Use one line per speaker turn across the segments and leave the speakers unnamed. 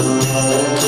Hare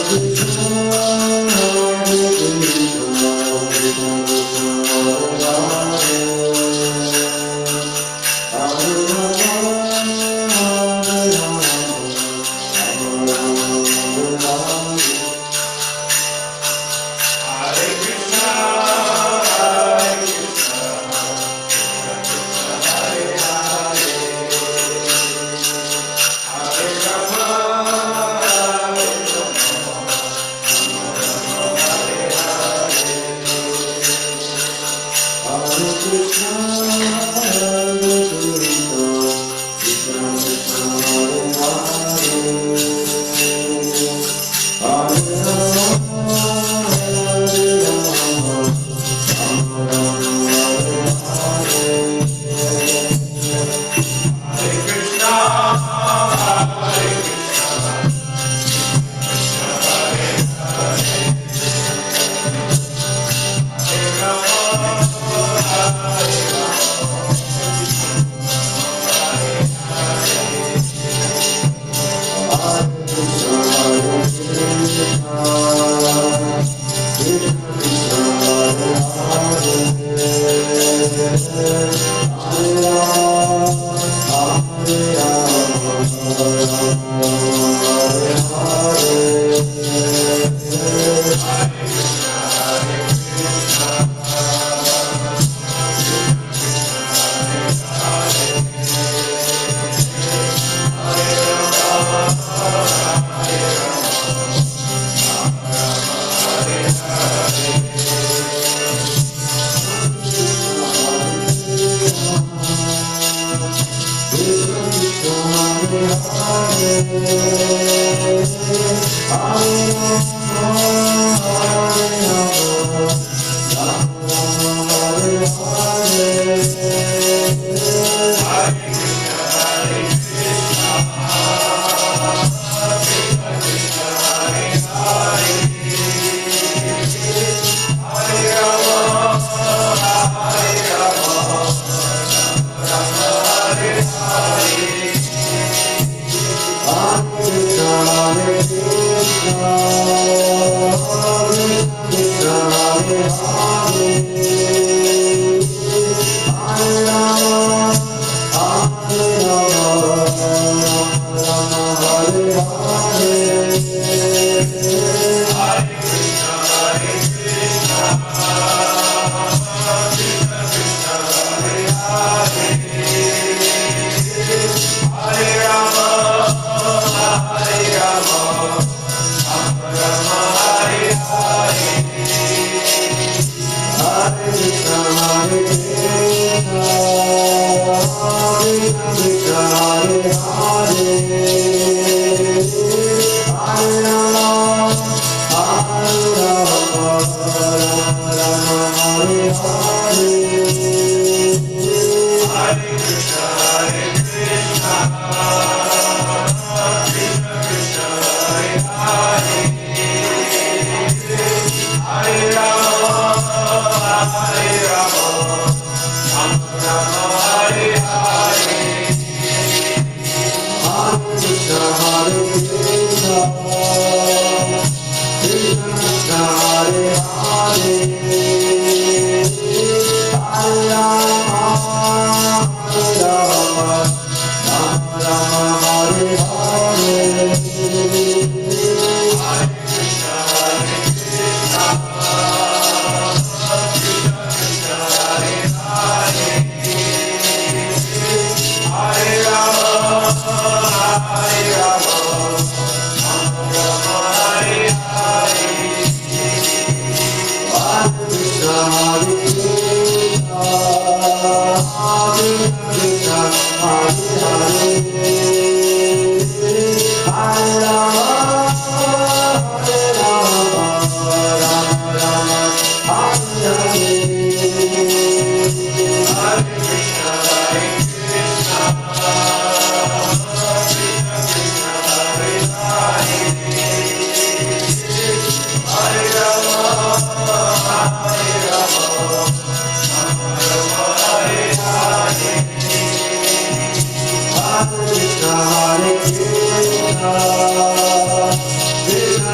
Krishna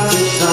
Hare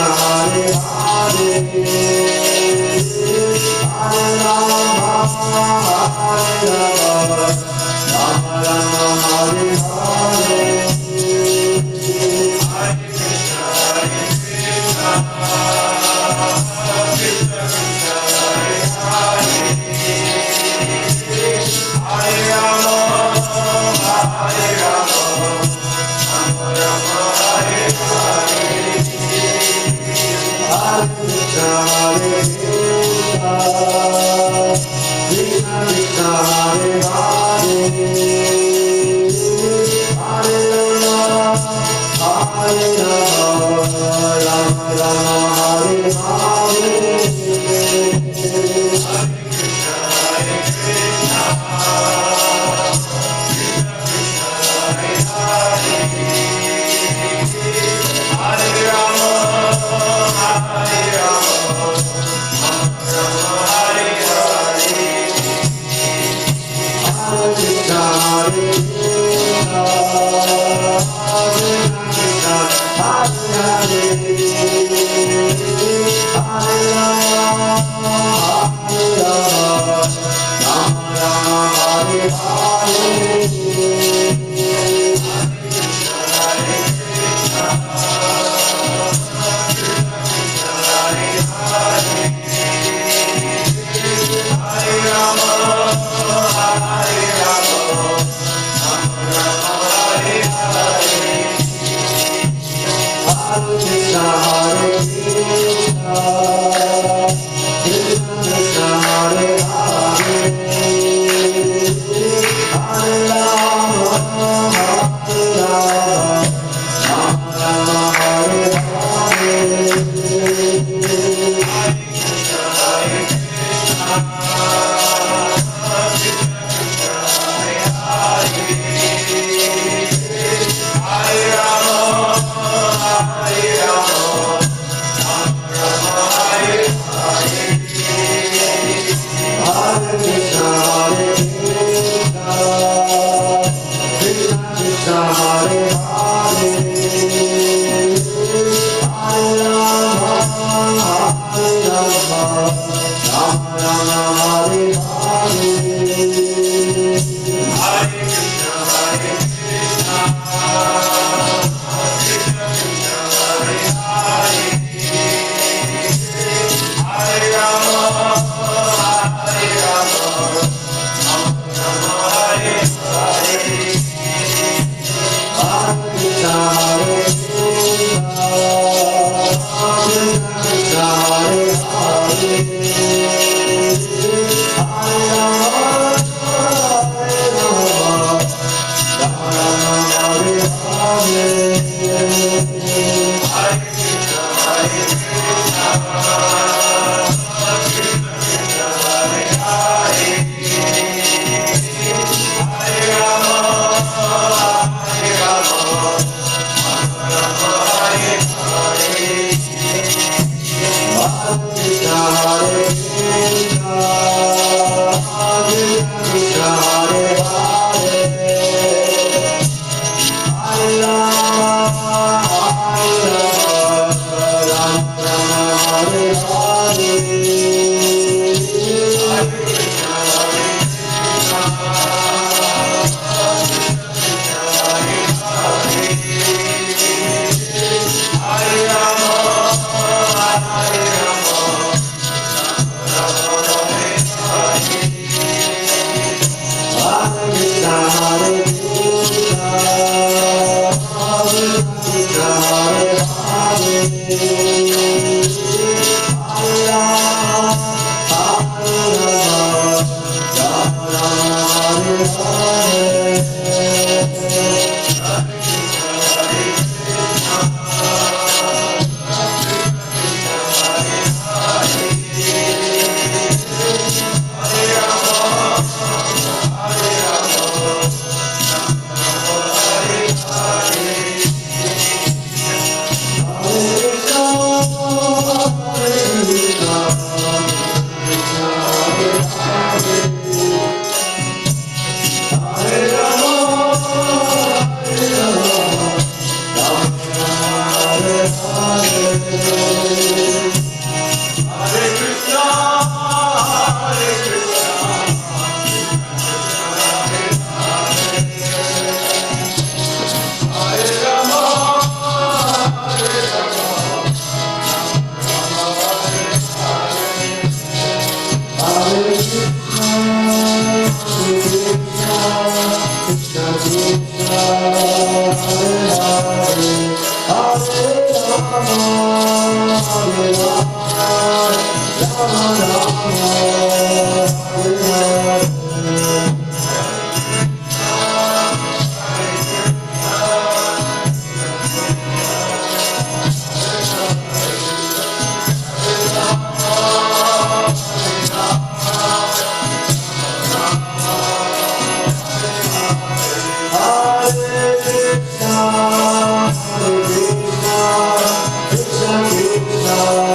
Hare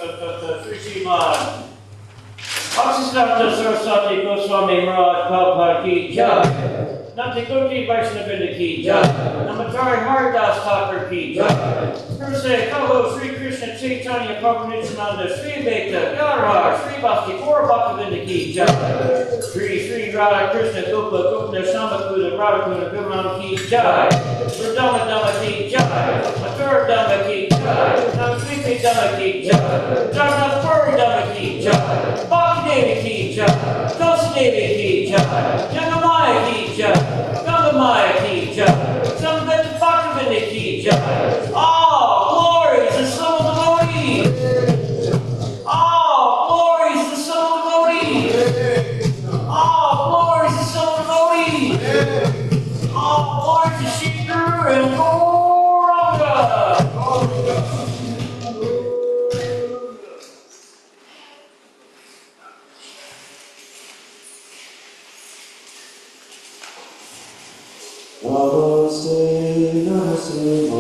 Sri Sriman Vaksishnata Saraswati Goswami Maharaj Prabhupada ki jai. Natikoti Vaishnavinda ki jai. Namatari Haridas Thakur ki jai. Namaste Kaho Sri Krishna Chaitanya Prabhu Nityananda Sri Advaita Gadadhar Sri Bhakti Gaura Bhaktivinoda ki jai. Sri Radha Krishna Gopa Gopna Shambhakuda Radhakuna Gurman ki jai. Vridama Dhamma ki jai. Mathura Dhamma ki jai. Navasviti Dhamma ki jai. Jagannath Puri Dhamma ki jai. Bhakti Devi ki jai. Tulsi Devi ki jai. Jangamaya ki jai. Gangamaya ki jai. Samvita Bhaktivinoda ki jai. All glories to some devotees. All glories to some devotees. All glories to some devotees. All glories to Shri Guru and Gauranga.
Namaste, Namaste,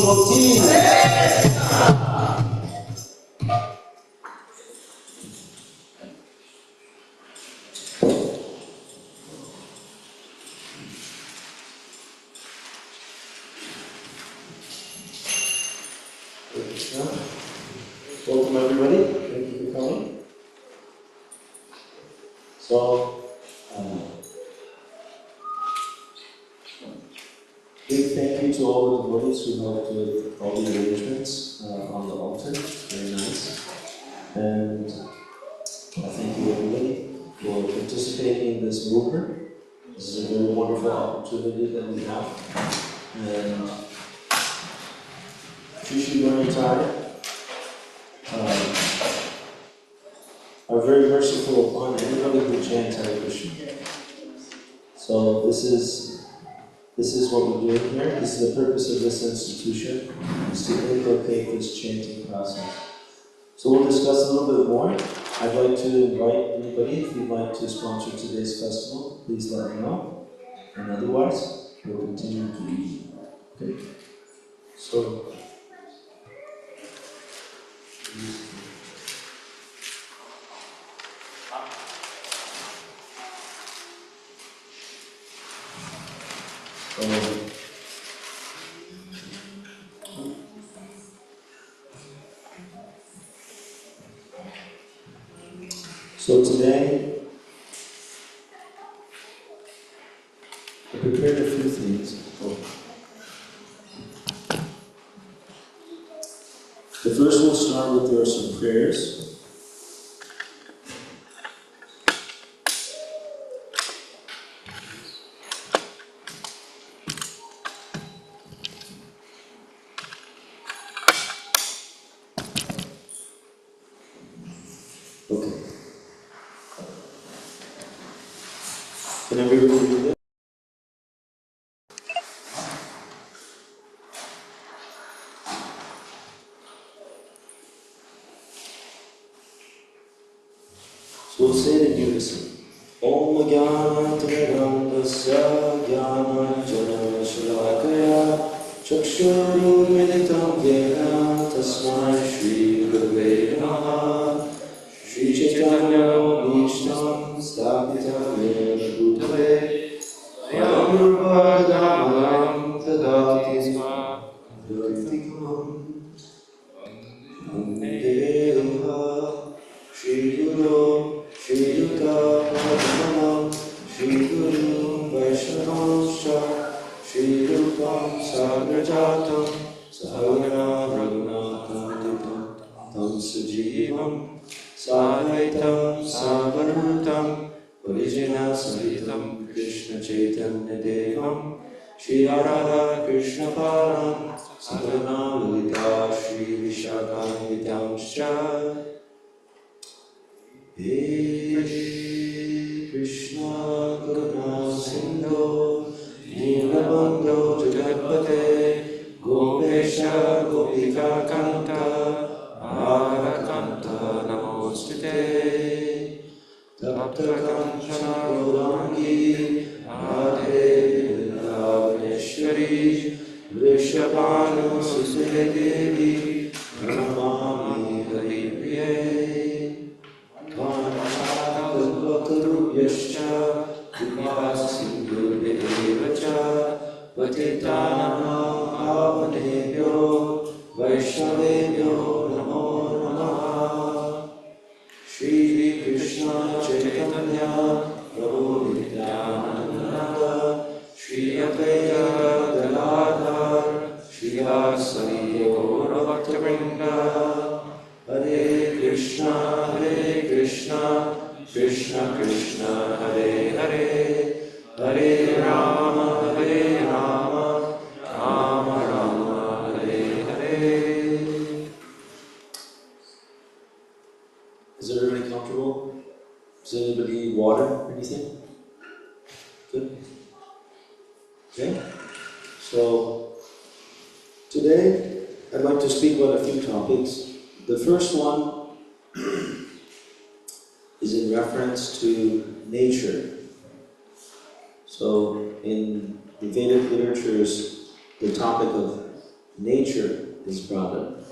Welcome everybody. Thank you for coming. So, big thank you to all the devotees who helped with all the arrangements on the altar. Very nice. And I thank you everybody for participating in this movement. This is a very wonderful opportunity that we have. And Shri Gauritai are very merciful upon anybody who chants Hare Krishna. So this is what we're doing here. This is the purpose of this institution, is to inculcate this chanting process. So we'll discuss a little bit more. I'd like to invite anybody, if you'd like to sponsor today's festival, please let me know. And otherwise, we'll continue to eat. Okay? So, so today, I prepared a few things. The first we'll start with, there are some prayers. Okay. Can everybody do that? So we'll say it in unison. Om Gyanantimirandasya Gyananjana Shalakaya Chakshuru Militam Yena Tasmai Shri Gurave Namaha Shri Chaitanya Nishtam Sthapitam Yena Bhutale Ayurvadamalam Tadati Sma Dvaitikam Vandeha Shri Guru Shri Yuta Padamanam Shri Guru Vaishnavamscha Shri Rupam Sagrajatam Sahagana Raghunatham Ditam Tam Sujivam Sahaitam Savarutam Varijana Sahitam Krishna Chaitanya Devam Shri Radha Krishna Param Sadhana Lalita Shri Vishakam Vidyamscha He Krishna Karuna Sindhu Nilabandho Jagatpate Gopesha Gopika Kanta Arakanta Namostite Tapta Kanchana Gaurangi Radhe Vrindavaneshwari Vrishabhanu Sute Devi Pranamami Haripriye Yascha Vipasindhu Devacha Patitanam Avanebhyo Vaishnavebhyo Namo Namaha Shri Krishna Chaitanya Prabhu Nityananda Shri Advaita Gadadhar Shri Vasari Gaura Bhaktavrinda Hare Krishna Krishna Krishna Hare Hare Hare Rama Rama Rama Hare Hare. Is everybody comfortable? Does anybody need water or anything? Good? Okay? So, today I'd like to speak about a few topics. The first one is in reference to nature. So in the Vedic literatures, the topic of nature is brought up.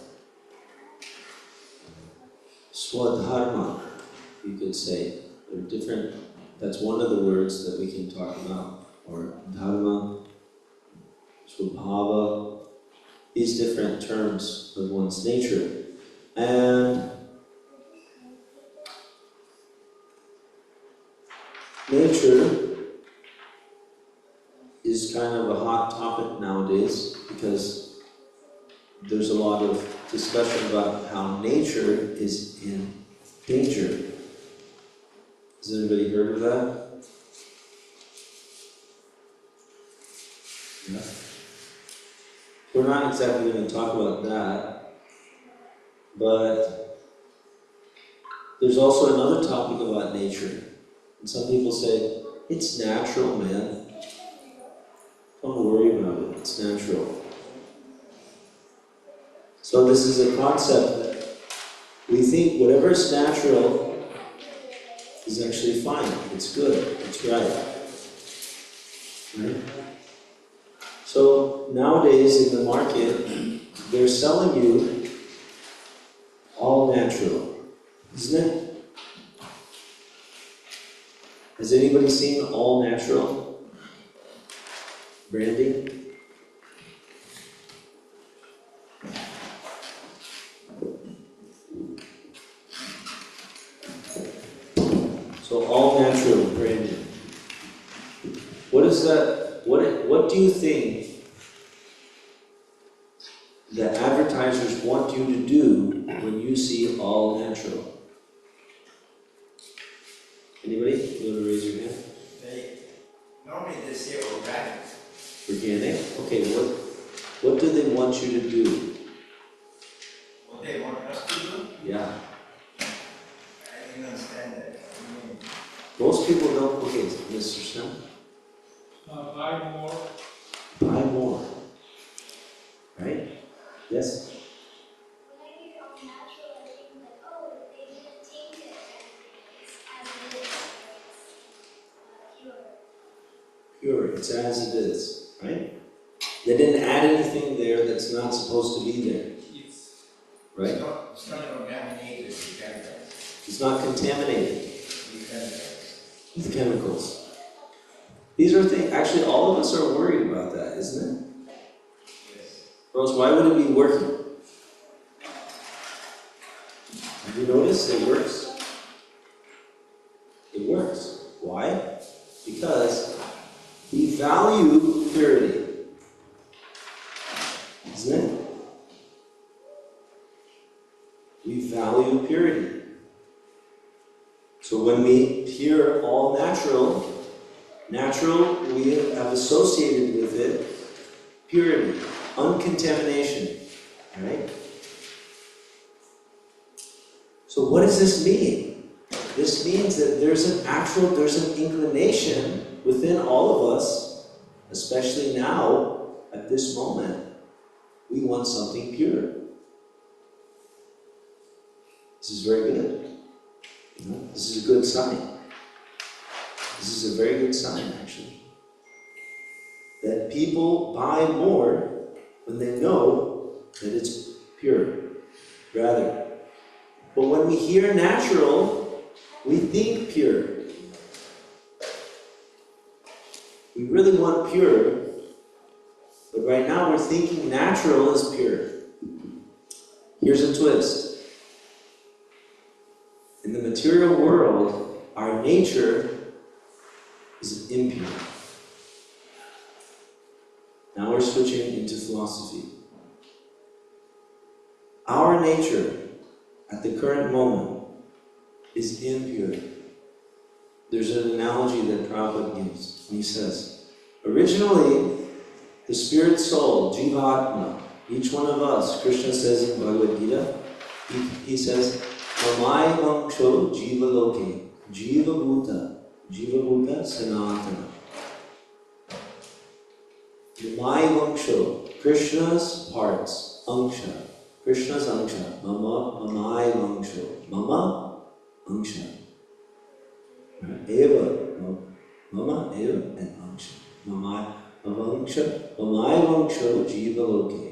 Swadharma, you could say. They're different, that's one of the words that we can talk about. Or dharma, swabhava, these different terms of one's nature. And nature is kind of a hot topic nowadays because there's a lot of discussion about how nature is in danger. Has anybody heard of that? Yeah. We're not exactly going to talk about that, but there's also another topic about nature. And some people say, it's natural, man. Don't worry about it, it's natural. So this is a concept that we think whatever is natural is actually fine, it's good, it's right. So nowadays in the market, they're selling you all natural, isn't it? Has anybody seen all natural branding? So all natural branding. What is that? What do you think the advertisers want you to do when you see all natural? Anybody? You want to raise your hand?
Normally they say organic.
Organic? Okay, what do they want you to do?
What they want us to do?
Yeah.
I didn't understand that.
Most people don't. Okay, Mr. Snow?
Buy more.
Buy more. Right? Yes?
When I get all natural, I think that, oh, they didn't taint it as it is, pure.
Pure, it's as it is, right? They didn't add anything there that's not supposed to be there,
Yes.
right?
It's not contaminated with chemicals.
It's not contaminated with chemicals. These are things, actually all of us are worried about that, isn't it?
Yes.
Or else why would it be working? Have you noticed it works? It works. Why? Because we value purity. Isn't it? We value purity. So when we hear all natural, we have associated with it purity, uncontamination. Right? So what does this mean? This means that there's an inclination within all of us, especially now, at this moment, we want something pure. This is very good. You know, this is a good sign. This is a very good sign, actually. That people buy more when they know that it's pure, rather. But when we hear natural, we think pure. We really want pure, but right now we're thinking natural is pure. Here's a twist. In the material world, our nature is impure. Now we're switching into philosophy. Our nature, at the current moment, is impure. There's an analogy that Prabhupada gives. He says, originally, the spirit soul, Jivatma, each one of us, Krishna says in Bhagavad Gita, he says, Mamai Vangsho Jiva Loke, Jiva Bhuta Sanatana. Mamai Vangsho, Krishna's parts, Angsha, Krishna's Angsha, Mamai Vangsho, Mama Angsha. Eva, Mama, Eva, and Angsha. Mamai Vangsho Jiva Loke.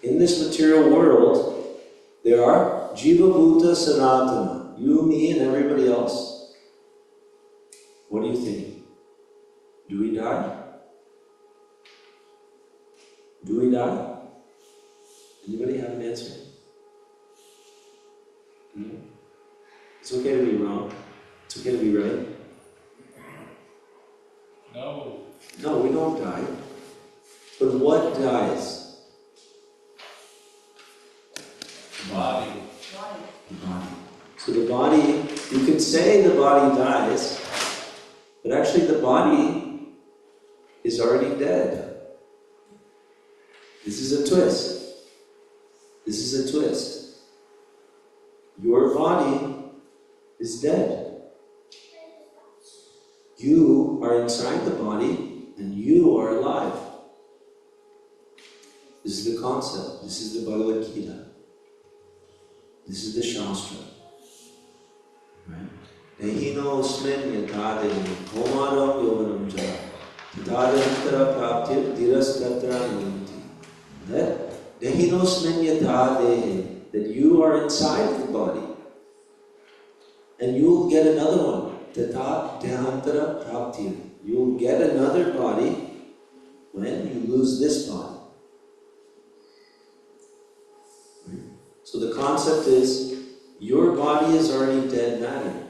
In this material world, there are Jiva Bhuta Sanatana, you, me, and everybody else. What do you think? Do we die? Do we die? Anybody have an answer? No? It's okay to be wrong. It's okay to be right.
No.
No, we don't die. But what dies?
Body.
The body. So the body, you could say the body dies, but actually the body is already dead. This is a twist. This is a twist. Your body is dead. You are inside the body and you are alive. This is the concept. This is the Bhagavad Gita. This is the Shastra. Right? Dehino smin yatadehim homaram yovanam ja tadantara praptir dirastatra nuvanti. That Dehino smin yatadehim, that you are inside the body. And you will get another one. Tata dehantara praptir. You will get another body when you lose this body. So the concept is, your body is already dead matter.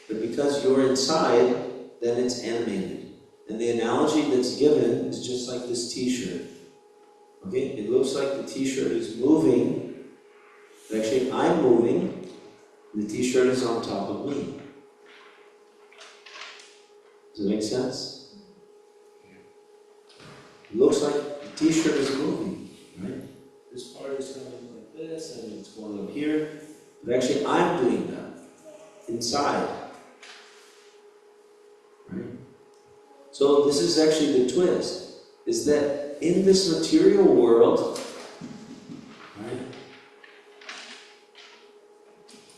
But because you're inside, then it's animated. And the analogy that's given is just like this t-shirt. Okay, it looks like the t-shirt is moving, but actually I'm moving, and the t-shirt is on top of me. Does that make sense? It looks like the t-shirt is moving, right? This part is coming like this, and it's going up here. But actually, I'm doing that inside. Right? So this is actually the twist, is that in this material world, right,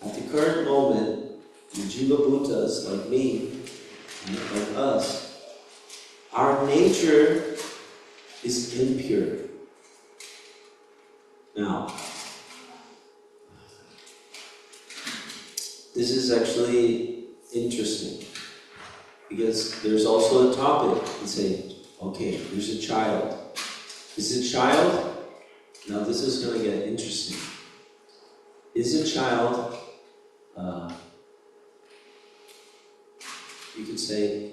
at the current moment, the Jiva Bhutas, like me, like us, our nature is impure. Now, this is actually interesting, because there's also a topic and say, okay, there's a child. Is a child, now this is going to get interesting. Is a child, you could say,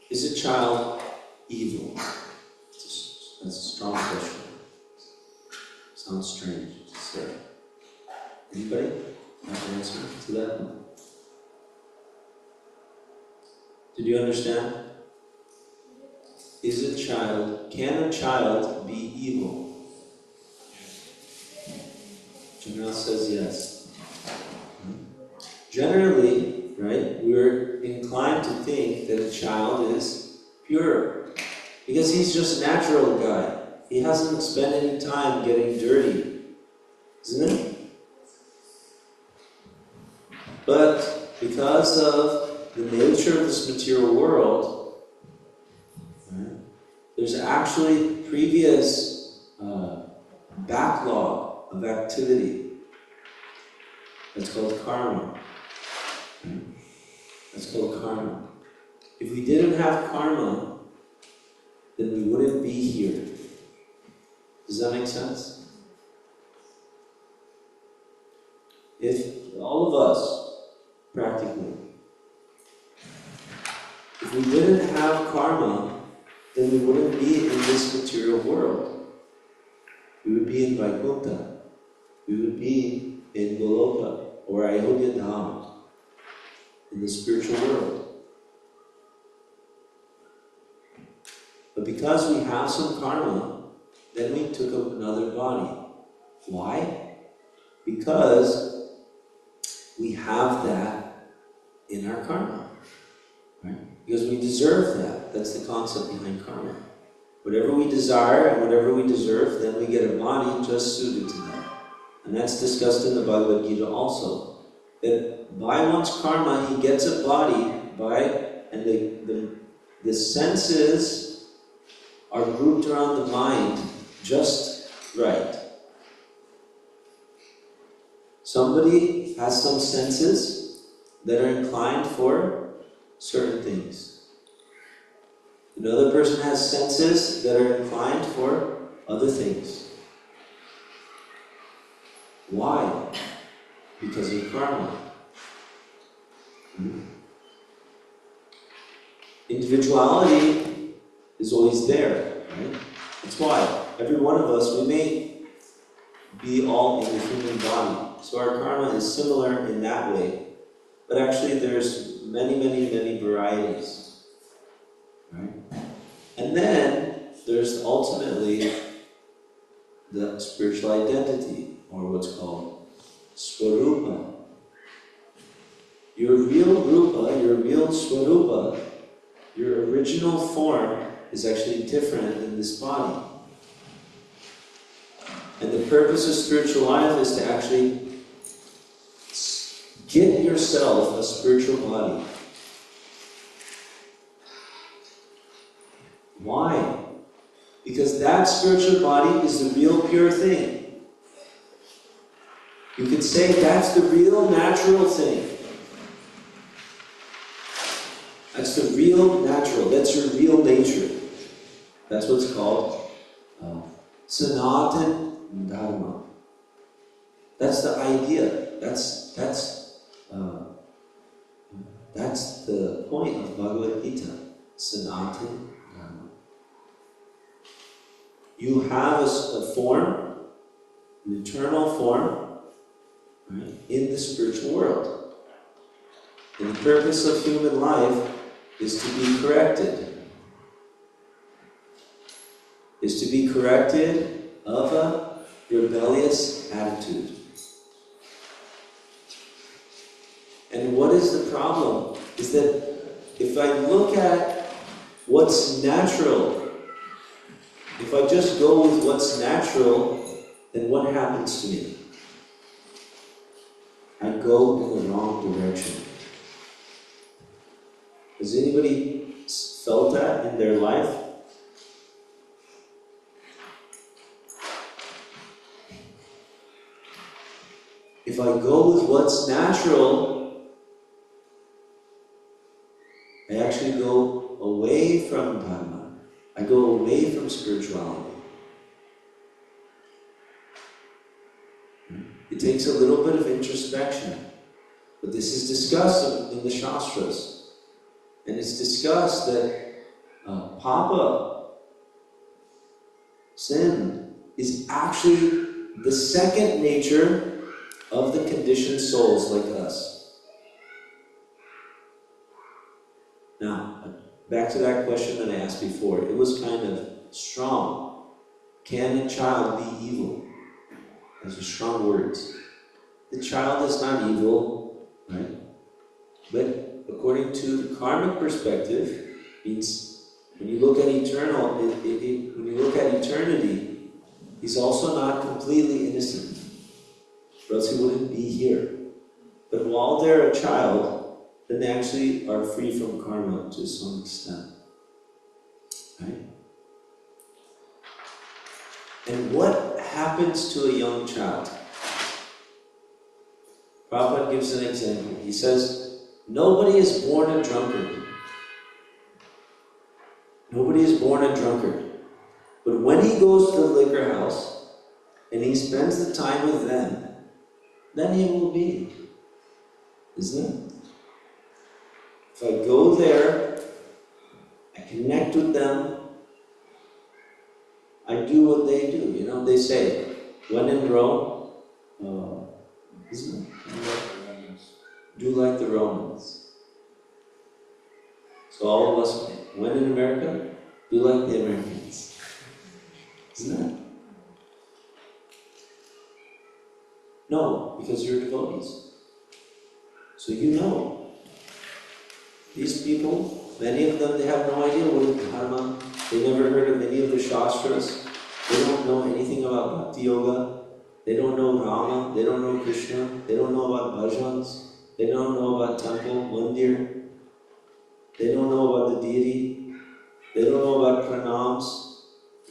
is a child evil? That's a strong question. Sounds strange to say. Anybody have an answer to that? Did you understand? Is a child, can a child be evil? Janelle says yes. Generally, right, we're inclined to think that a child is pure, because he's just a natural guy. He hasn't spent any time getting dirty, isn't it? But because of the nature of this material world, right, there's actually previous backlog of activity. That's called karma. Right? That's called karma. If we didn't have karma, then we wouldn't be here. Does that make sense? If all of us, practically, if we didn't have karma, then we wouldn't be in this material world. We would be in Vaikuntha. We would be in Goloka or Ayodhya Dham, in the spiritual world. But because we have some karma, then we took up another body. Why? Because we have that in our karma. Right? Because we deserve that. That's the concept behind karma. Whatever we desire and whatever we deserve, then we get a body just suited to that. And that's discussed in the Bhagavad Gita also. That by one's karma, he gets a body and the senses are grouped around the mind just right. Somebody has some senses that are inclined for certain things. Another person has senses that are inclined for other things. Why? Because of karma. Individuality is always there, right? That's why every one of us, we may be all in the human body. So our karma is similar in that way. But actually there's many varieties, right? And then there's ultimately the spiritual identity, or what's called swarupa. Your real rupa, your real swarupa, your original form is actually different than this body. And the purpose of spiritual life is to actually get yourself a spiritual body. Why? Because that spiritual body is the real pure thing. You could say that's the real natural thing. That's the real natural, that's your real nature. That's what's called Sanatan Dharma. That's the idea. That's the point of Bhagavad Gita. Sanatan Dharma. You have a form, an eternal form, right, in the spiritual world. And the purpose of human life is to be corrected. Is to be corrected of a rebellious attitude. And what is the problem? Is that if I look at what's natural, if I just go with what's natural, then what happens to me? I go in the wrong direction. Has anybody felt that in their life? If I go with what's natural, I actually go away from Dharma. I go away from spirituality. It takes a little bit of introspection, but this is discussed in the Shastras. And it's discussed that Papa, sin, is actually the second nature of the conditioned souls like us. Now, back to that question that I asked before. It was kind of strong. Can a child be evil? Those are strong words. The child is not evil, right? But according to the karmic perspective, means when you look at eternal, when you look at eternity, he's also not completely innocent, or else he wouldn't be here. But while they're a child, then they actually are free from karma to some extent, right? And what happens to a young child? Prabhupada gives an example. He says, nobody is born a drunkard. Nobody is born a drunkard. But when he goes to the liquor house and he spends the time with them, then he will be. Isn't it? If I go there, I connect with them, I do what they do. You know, they say, when in Rome, isn't it? Do like the Romans. So all of us, when in America, do like the Americans. Isn't it? No, because you're devotees. So you know. These people, many of them, they have no idea what is dharma. They never heard of any of the Shastras. They don't know anything about Bhakti Yoga. They don't know Rama. They don't know Krishna. They don't know about bhajans. They don't know about temple, mandir. They don't know about the deity. They don't know about pranams.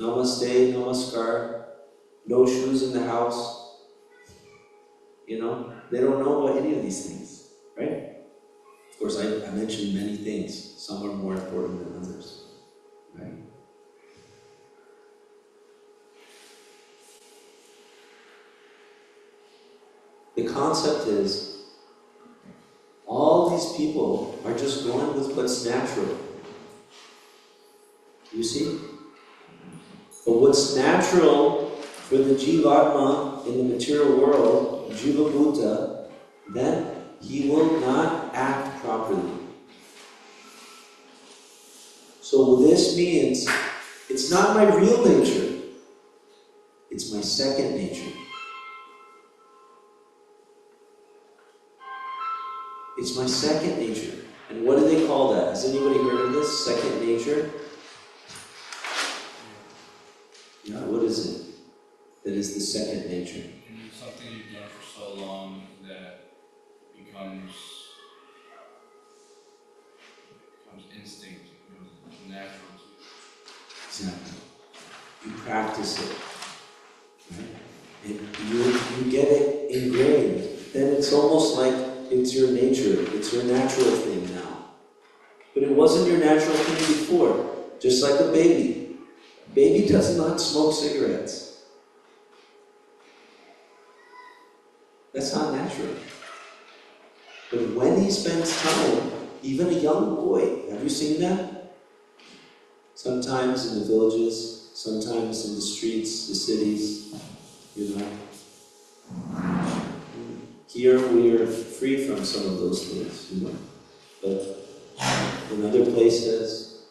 Namaste, namaskar, no shoes in the house. You know, they don't know about any of these things, right? Of course, I mentioned many things. Some are more important than others, right? The concept is, all these people are just going with what's natural. You see? But what's natural for the Jivatma in the material world, Jiva Bhuta, then he will not act properly. So this means, it's not my real nature, it's my second nature. It's my second nature. And what do they call that? Has anybody heard of this? Second nature? Yeah, what is it? That is the second nature.
And something you've done for so long that becomes instinct, becomes natural to you.
Exactly. You practice it. Right? And you get it ingrained. Then it's almost like it's your nature, it's your natural thing now. But it wasn't your natural thing before. Just like a baby. A baby does not smoke cigarettes. That's not natural. But when he spends time, even a young boy, have you seen that? Sometimes in the villages, sometimes in the streets, the cities, you know. Here we are free from some of those things, you know. But in other places,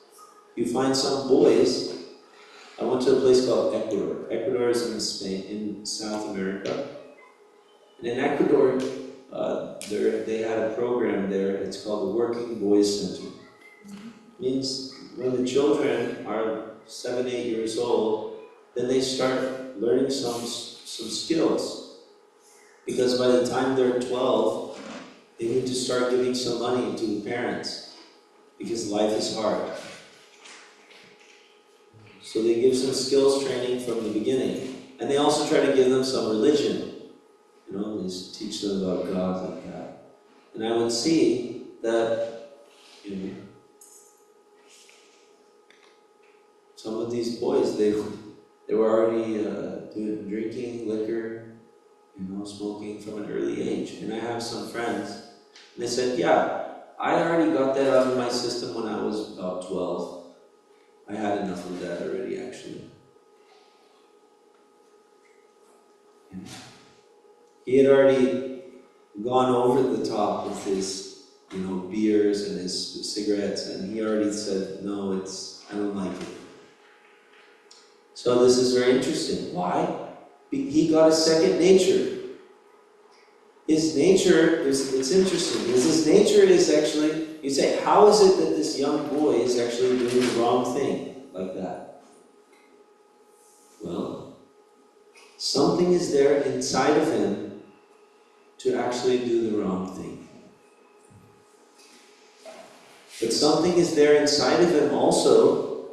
you find some boys. I went to a place called Ecuador. Ecuador is in Spain, in South America. And in Ecuador, they had a program there. It's called the Working Boys Center. It means when the children are 7, 8 years old, then they start learning some skills. Because by the time they're 12, they need to start giving some money to the parents. Because life is hard. So they give some skills training from the beginning. And they also try to give them some religion. You know, they teach them about God like that. And I would see that, you know, some of these boys, they were already drinking liquor, you know, smoking from an early age. And I have some friends, and they said, yeah, I already got that out of my system when I was about 12. I had enough of that already, actually. Yeah. He had already gone over the top with his, you know, beers and his cigarettes, and he already said, no, I don't like it. So this is very interesting. Why? He got a second nature. His nature it's interesting, because his nature is actually, you say, how is it that this young boy is actually doing the wrong thing like that? Well, something is there inside of him to actually do the wrong thing. But something is there inside of him also,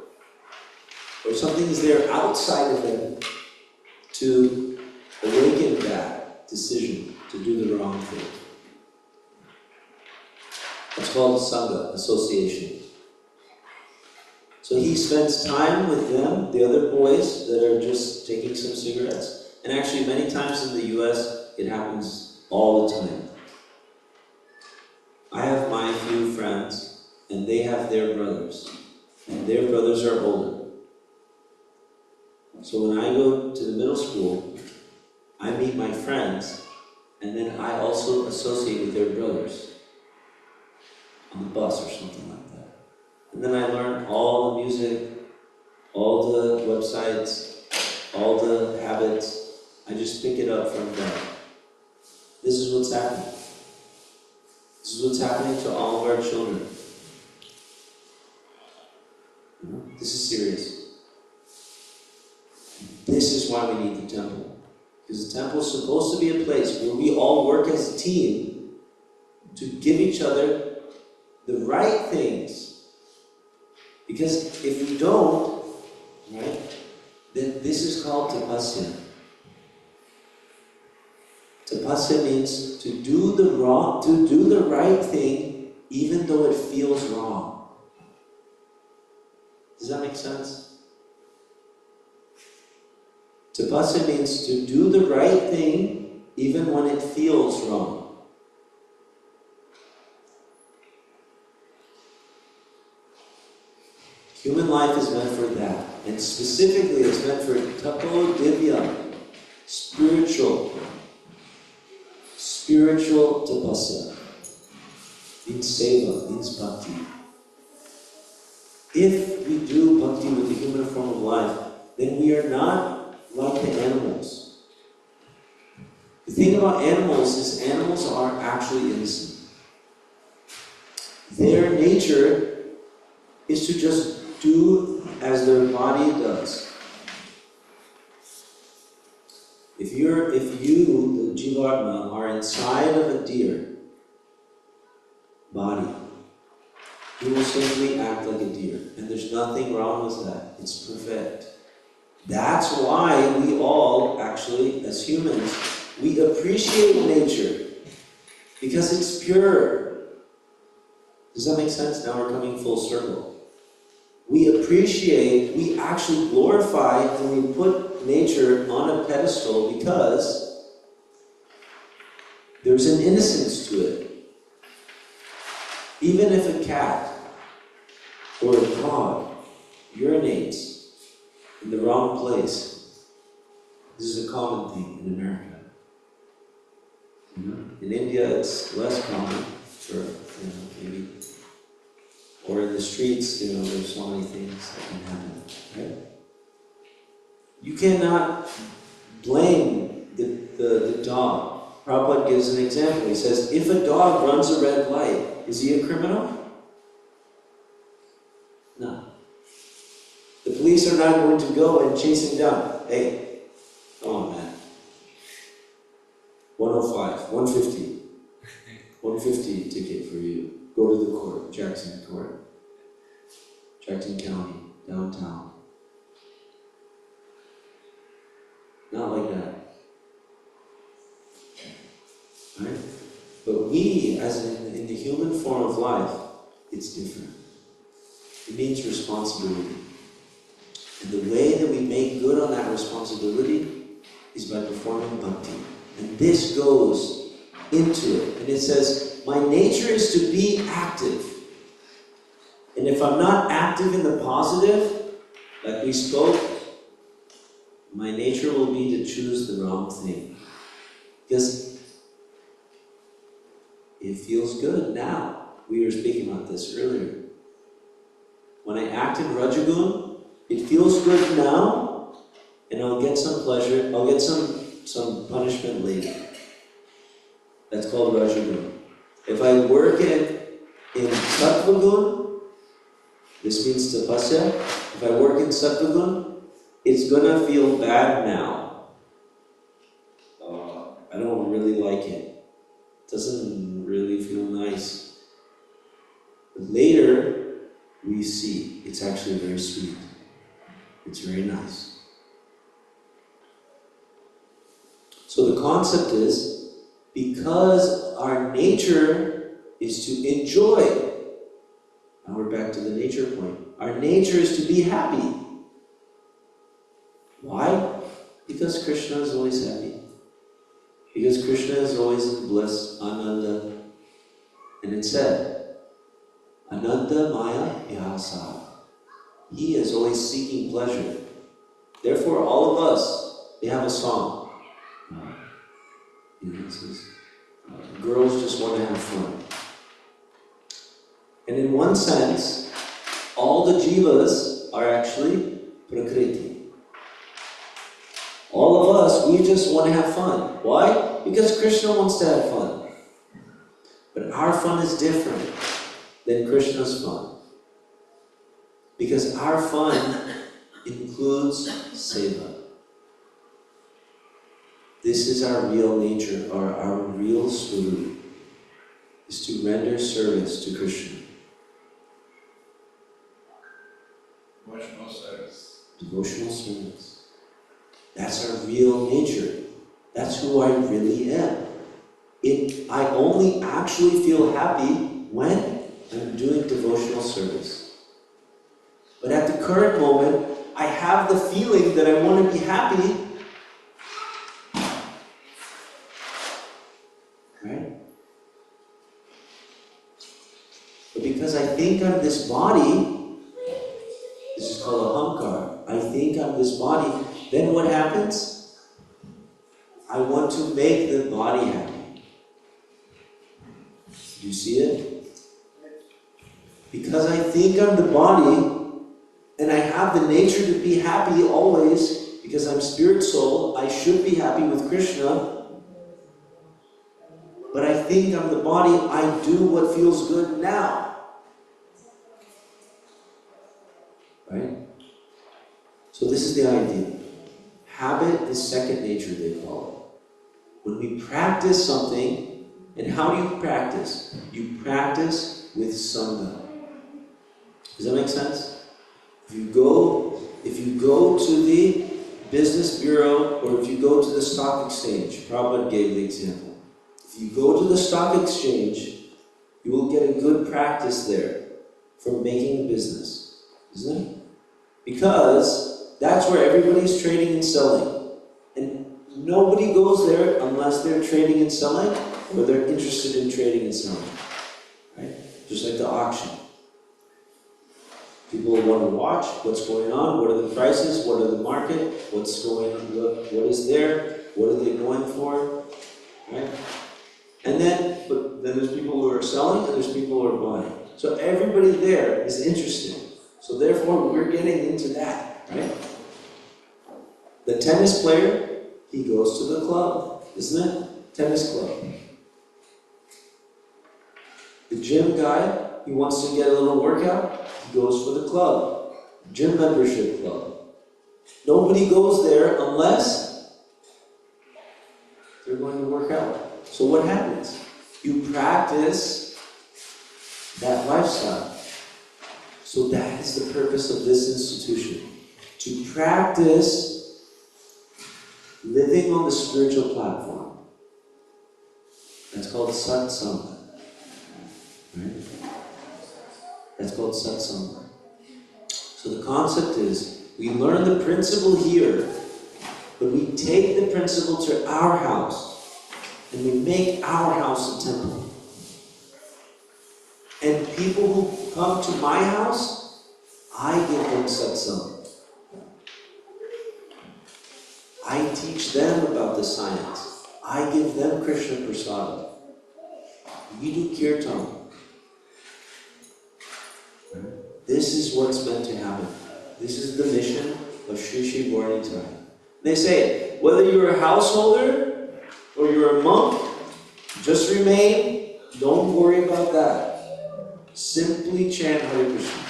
or something is there outside of him to awaken that decision to do the wrong thing. It's called Sangha, association. So he spends time with them, the other boys that are just taking some cigarettes. And actually many times in the US, it happens all the time. I have my few friends, and they have their brothers. And their brothers are older. So when I go to the middle school, I meet my friends, and then I also associate with their brothers on the bus or something like that. And then I learn all the music, all the websites, all the habits. I just pick it up from them. This is what's happening. This is what's happening to all of our children. This is serious. This is why we need the temple. Because the temple is supposed to be a place where we all work as a team to give each other the right things. Because if we don't, right, This is called tapasya. Tapasya means to do the right thing even though it feels wrong. Does that make sense? Tapasya means to do the right thing even when it feels wrong. Human life is meant for that. And specifically it's meant for tapo divya, spiritual tapasya. Means seva, means bhakti. If we do bhakti with the human form of life, then we are not like the animals. The thing about animals is animals are actually innocent. Their nature is to just do as their body does. If you, the Jivatma, are inside of a deer body, you will simply act like a deer. And there's nothing wrong with that. It's perfect. That's why we all, actually, as humans, we appreciate nature. Because it's pure. Does that make sense? Now we're coming full circle. We appreciate, we actually glorify, and we put nature on a pedestal because there's an innocence to it. Even if a cat or a dog urinates in the wrong place, this is a common thing in America. In India, it's less common, for maybe. Or in the streets, there's so many things that can happen, right? You cannot blame the dog. Prabhupada gives an example. He says, if a dog runs a red light, is he a criminal? No. The police are not going to go and chase him down. Hey, come on, man. 105, 150. 150 ticket for you. Go to the court, Jackson Court. Jackson County, downtown. Not like that. Right? But we, as in the human form of life, it's different. It means responsibility. And the way that we make good on that responsibility is by performing bhakti. And this goes into it. And it says, my nature is to be active. And if I'm not active in the positive, like we spoke, my nature will be to choose the wrong thing. Because it feels good now. We were speaking about this earlier. When I act in Rajagun, it feels good now, and I'll get some pleasure, I'll get some punishment later. That's called Rajagun. If I work in Sattvagun, this means tapasya. If I work in Sattvagun, it's gonna feel bad now. I don't really like it. It doesn't really feel nice. But later, we see it's actually very sweet. It's very nice. So the concept is, because our nature is to enjoy. Now we're back to the nature point. Our nature is to be happy. Why? Because Krishna is always happy. Because Krishna is always in bliss, Ananda. And it said, Ananda Maya Vyasa. He is always seeking pleasure. Therefore, all of us, they have a song. It says, girls just want to have fun. And in one sense, all the jivas are actually prakriti. All of us, we just want to have fun. Why? Because Krishna wants to have fun. But our fun is different than Krishna's fun. Because our fun includes seva. This is our real nature, our real swarup, is to render service to Krishna.
Devotional service.
Devotional service. That's our real nature. That's who I really am. I only actually feel happy when I'm doing devotional service. But at the current moment, I have the feeling that I want to be happy. Right? But because I think I'm this body, this is called a hankar. I think I'm this body, then what happens? I want to make the body happy. Do you see it? Because I think I'm the body, and I have the nature to be happy always, because I'm spirit soul, I should be happy with Krishna. But I think I'm the body, I do what feels good now. Right? So this is the idea. Habit is second nature, they call it. When we practice something, and how do you practice? You practice with Sangha. Does that make sense? If you go to the business bureau, or if you go to the stock exchange, Prabhupada gave the example. If you go to the stock exchange, you will get a good practice there from making a business, isn't it? Because that's where everybody's trading and selling. And nobody goes there unless they're trading and selling, or they're interested in trading and selling. Right? Just like the auction. People want to watch what's going on, what are the prices, what are the market, what's going on, what is there, what are they going for, right? And then, but then there's people who are selling and there's people who are buying. So everybody there is interested. So therefore, we're getting into that, right? The tennis player, he goes to the club, isn't it? Tennis club. The gym guy, he wants to get a little workout, he goes for the club, gym membership club. Nobody goes there unless they're going to work out. So what happens? You practice that lifestyle. So that is the purpose of this institution. To practice living on the spiritual platform. That's called satsang. Right? That's called satsang. So the concept is, we learn the principle here, but we take the principle to our house, and we make our house a temple. And people who come to my house, I give them satsang. I teach them about the science. I give them Krishna Prasada. We do kirtan. This is what's meant to happen. This is the mission of Sri Sri Varnitai. They say, whether you're a householder or you're a monk, just remain, don't worry about that. Simply chant Hare Krishna.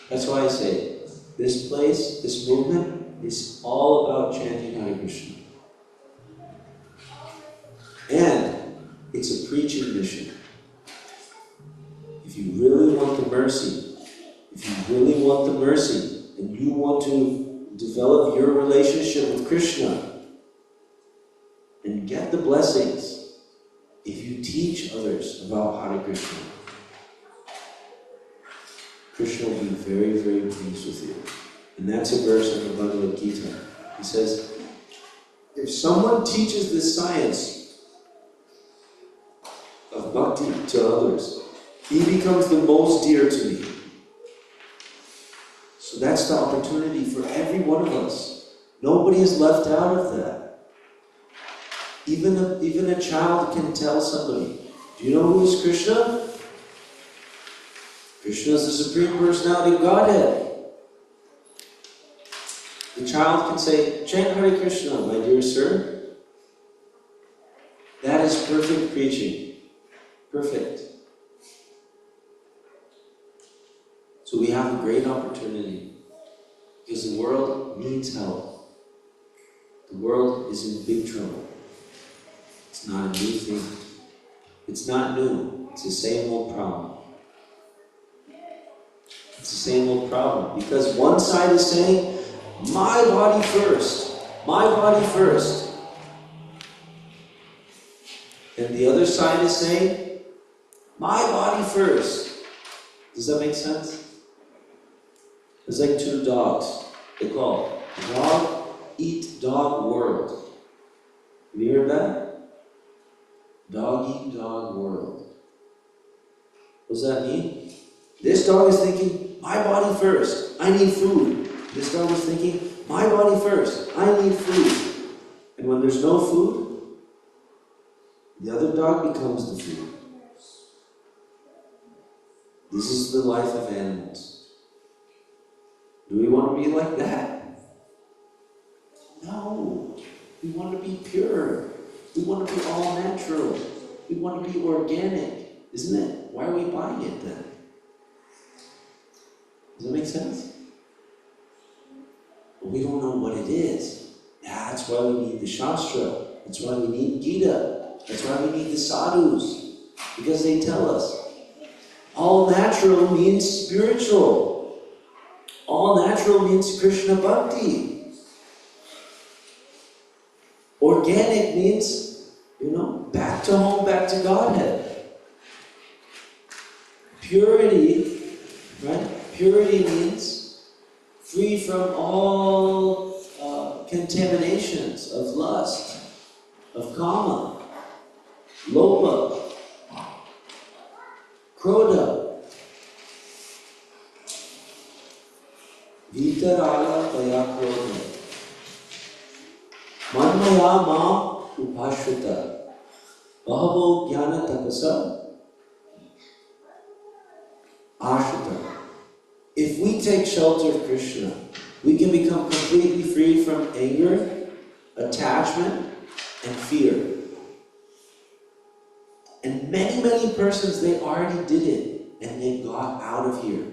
That's why I say, this place, this movement, is all about chanting Hare Krishna. And it's a preaching mission. If you really want the mercy, and you want to develop your relationship with Krishna and get the blessings, if you teach others about Hare Krishna, Krishna will be very, very pleased with you. And that's a verse in the Bhagavad Gita. He says, if someone teaches this science of bhakti to others, he becomes the most dear to me. So that's the opportunity for every one of us. Nobody is left out of that. Even a child can tell somebody, do you know who is Krishna? Krishna is the Supreme Personality of Godhead. The child can say, chant Hare Krishna, my dear sir. That is perfect preaching. Perfect. So we have a great opportunity, because the world needs help. The world is in big trouble. It's not a new thing. It's not new. It's the same old problem. It's the same old problem. Because one side is saying, My body first. My body first. And the other side is saying, my body first. Does that make sense? It's like two dogs. They call it dog eat dog world. Have you heard that? Dog eat dog world. What does that mean? This dog is thinking, my body first. I need food. This dog is thinking, my body first. I need food. And when there's no food, the other dog becomes the food. This is the life of animals. Do we want to be like that? No. We want to be pure. We want to be all natural. We want to be organic. Isn't it? Why are we buying it then? Does that make sense? But we don't know what it is. That's why we need the Shastra. That's why we need Gita. That's why we need the sadhus. Because they tell us. All natural means spiritual. All natural means Krishna Bhakti. Organic means, back to home, back to Godhead. Purity, right? Purity means free from all contaminations of lust, of kama, lopa, krodha, vitarala paya krodha, manmaya mam upashrita, bahavo jnana tapasa ashrita. If we take shelter of Krishna, we can become completely free from anger, attachment, and fear. And many persons, they already did it, and they got out of here.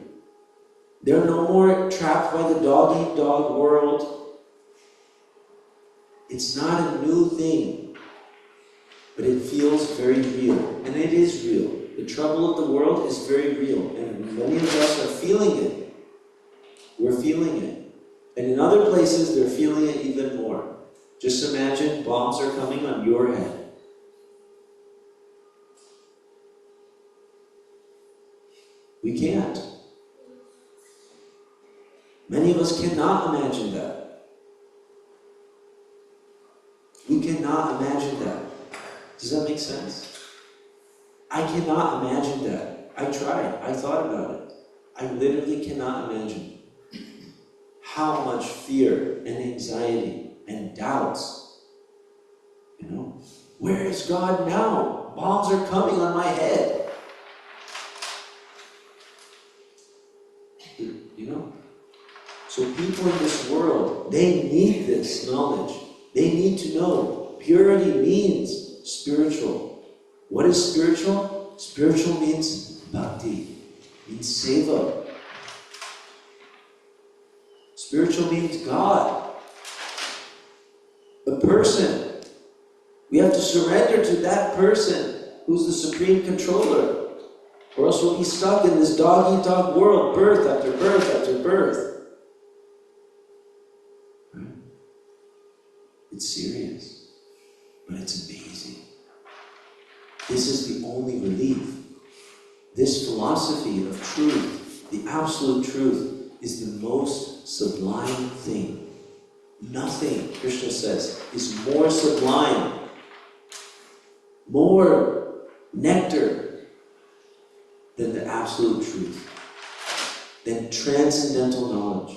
They're no more trapped by the dog-eat-dog world. It's not a new thing, but it feels very real, and it is real. The trouble of the world is very real, and many of us are feeling it. We're feeling it. And in other places, they're feeling it even more. Just imagine bombs are coming on your head. We can't. Many of us cannot imagine that. We cannot imagine that. Does that make sense? I cannot imagine that. I tried. I thought about it. I literally cannot imagine how much fear and anxiety and doubts. Where is God now? Bombs are coming on my head. So people in this world, they need this knowledge. They need to know purity means spiritual. What is spiritual? Spiritual means bhakti, means seva. Spiritual means God, a person. We have to surrender to that person who's the supreme controller, or else we'll be stuck in this dog-eat-dog world, birth after birth after birth. It's serious, but it's amazing. This is the only relief. This philosophy of truth, the absolute truth, is the most sublime thing. Nothing, Krishna says, is more sublime, more nectar than the absolute truth, than transcendental knowledge.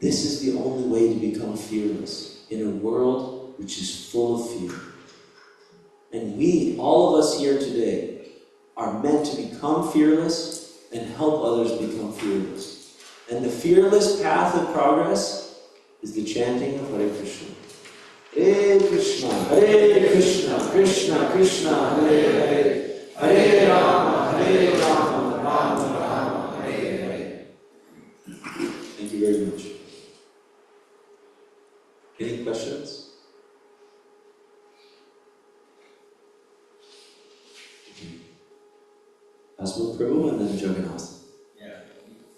This is the only way to become fearless in a world which is full of fear. And we, all of us here today, are meant to become fearless and help others become fearless. And the fearless path of progress is the chanting of Hare Krishna. Hare Krishna, Krishna Krishna, Hare Hare, Hare Rama, Rama Rama, Hare Hare. Thank you very much. Any questions? Asma Prabhu and then Jagannath.
Yeah,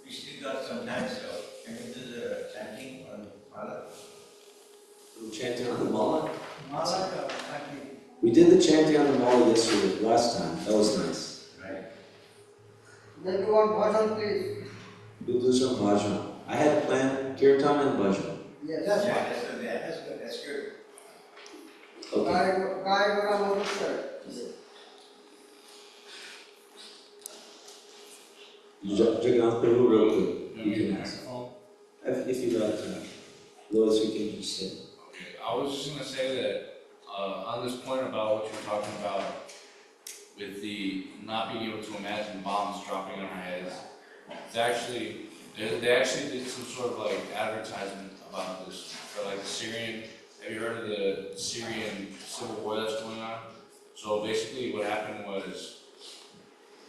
we still got some time, so can we do the chanting on Mala?
We're chanting on the mala. We did the chanting on the mala yesterday, last time. That was nice.
Right.
Then you want bhajan, please?
We'll do some bhajan. I had planned kirtan and bhajan.
Yes.
Yeah, that's good, yeah, that's good, that's good.
Okay.
Guy Gora Mon-Sun.
Jagannath Prabhu, real quick.
You
You
need
can
a
ask.
microphone?
If you'd like to. Otherwise, we can just sit.
Okay, I was just gonna say that, on this point about what you're talking about with the not being able to imagine bombs dropping on our heads, it's actually, they actually did some sort of like advertisement about this for like the Syrian, have you heard of the Syrian civil war that's going on? So basically what happened was,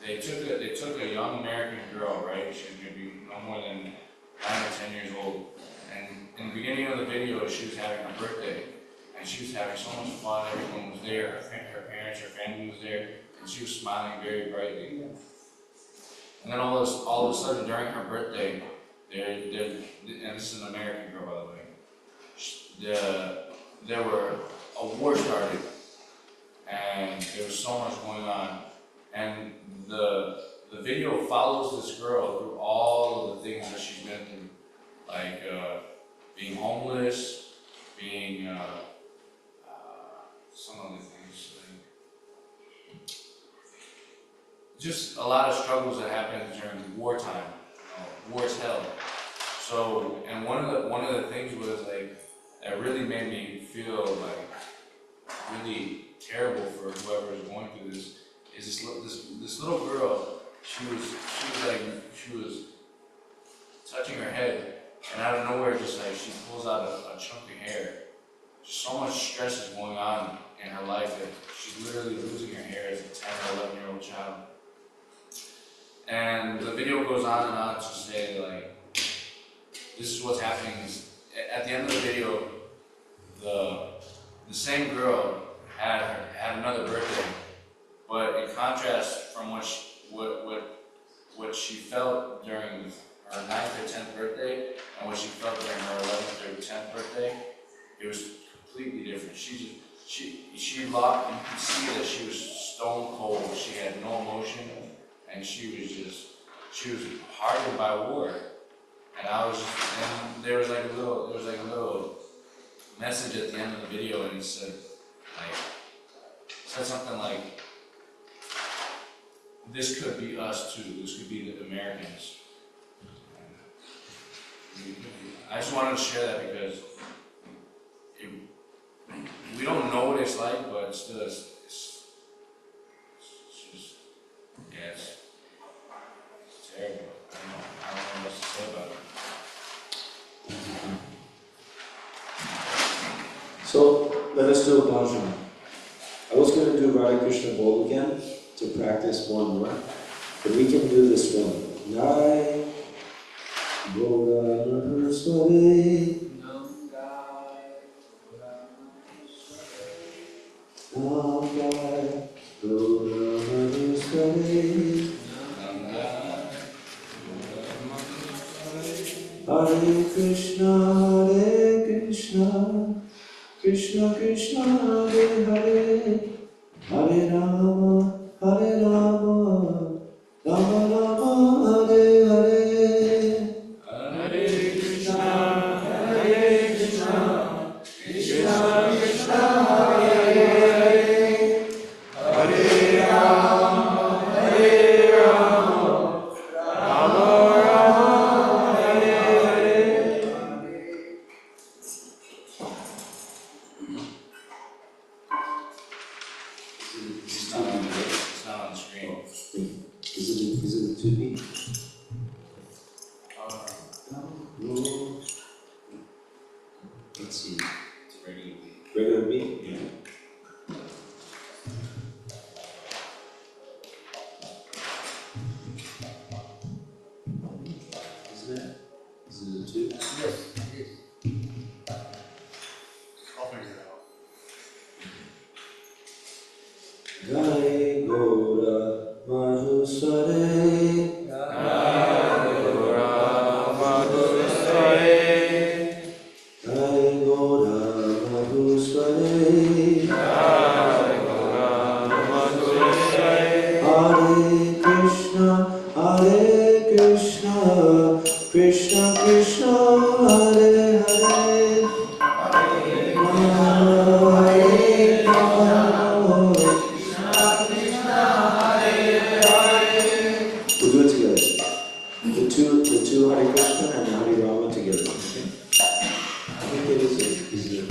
they took a young American girl, right? She was gonna be no more than 9 or 10 years old. And in the beginning of the video, she was having her birthday. And she was having so much fun, everyone was there, her parents, her family was there, and she was smiling very brightly. And then all of a sudden during her birthday, and this is an American girl by the way, a war started. And there was so much going on. And the video follows this girl through all of the things that she's been through, like being homeless, being some other things, like just a lot of struggles that happen during wartime. War's hell. So, and one of the things was like that really made me feel like really terrible for whoever is going through this. Is this little girl? She was touching her head, and out of nowhere, just like she pulls out a chunk of hair. So much stress is going on in her life that she's literally losing her hair as a 10 or 11-year-old child. And the video goes on and on to say like, this is what's happening. At the end of the video, the same girl had another birthday. But in contrast from what she felt during her 9th or 10th birthday and what she felt during her 11th or 10th birthday, it was completely different. She locked, you could see that she was stone cold. She had no emotion, and she was hardened by war. And there was like a little message at the end of the video, and it said something like, this could be us too. This could be the Americans. I just wanted to share that because we don't know what it's like, but it's just, yeah, it's terrible. I don't know what else to say about it.
So, let us do a bhajan. I was going to do Radha Krishna Bol again to practice one more, but we can do this one. Jai Gora Mahaswami Namgai Gora Mahaswami Hare Krishna Krishna Krishna Hare Hare Hare Rama Rama Rama Hare Hare
Hare Krishna, Krishna Krishna, Hare Hare, Hare Rama, Rama Rama, Hare Hare.
It's not on the screen.
Is it the 2B? No. Let's see.
It's a regular beat.
Regular beat? Yeah. Isn't it? Is it a 2?
Yes, it is.
I'll figure it out.
Jai Gora Mahusare
Gora Madhusare,
Krishna Hare Hare We'll do it together. The two Hare Krishna and the Hare Rama together. Okay? I think it is easier.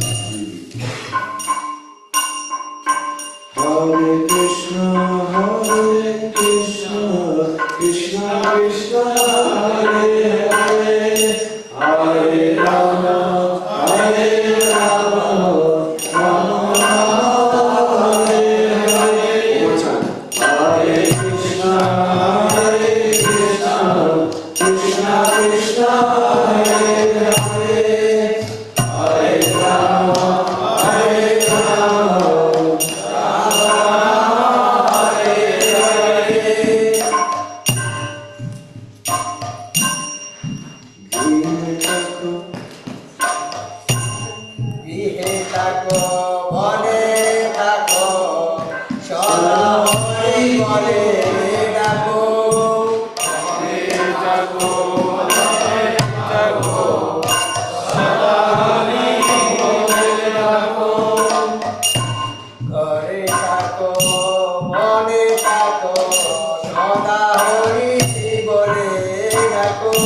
Hare Krishna, Krishna Krishna, Hare Hare, Hare Rama, Rama Hare Hare. One more time. Hare Krishna, Krishna Krishna, Hare Hare, Hare Rama,
গৃহে থাকো বনে থাকো সদা হরি বলে ডাকো ঘরে থাকো বনে থাকো সদা হরি বলে ডাকো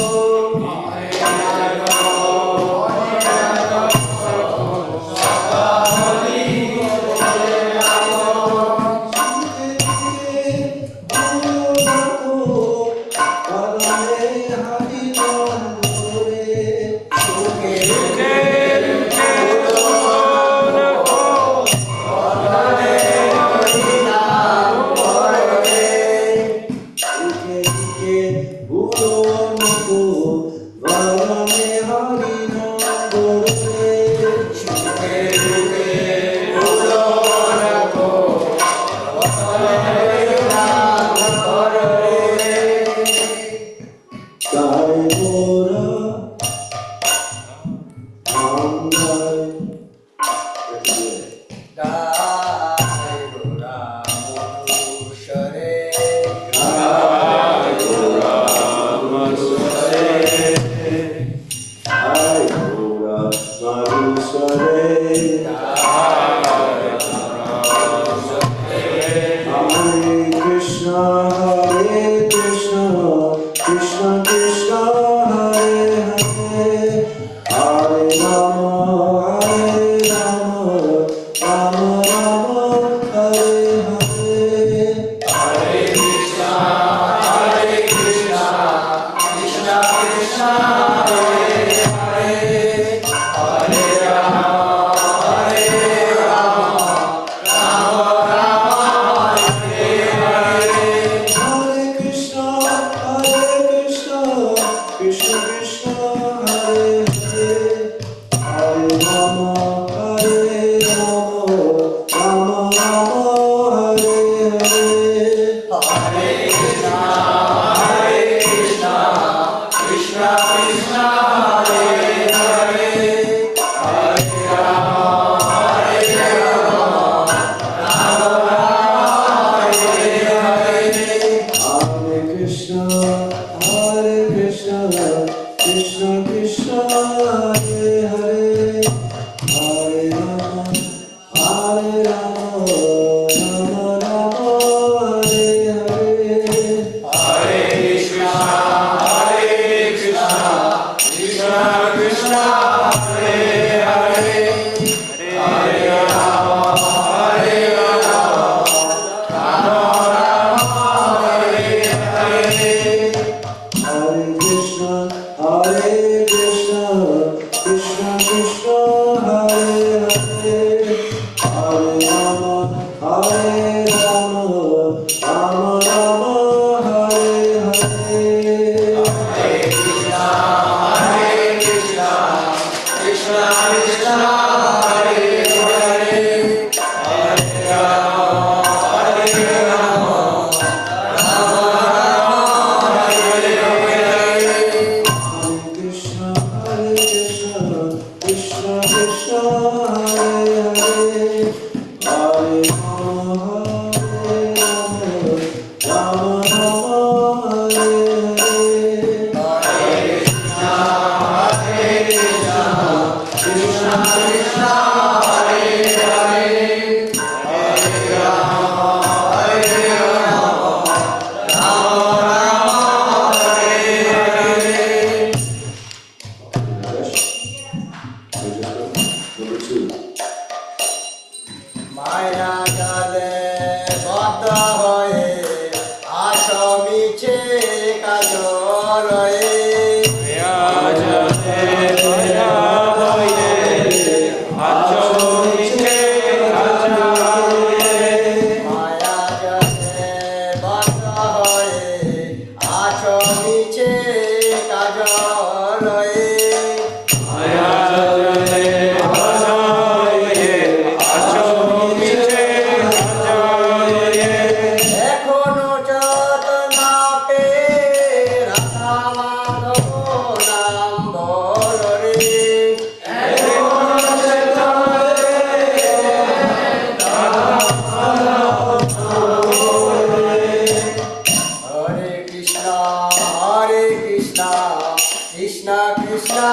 Krishna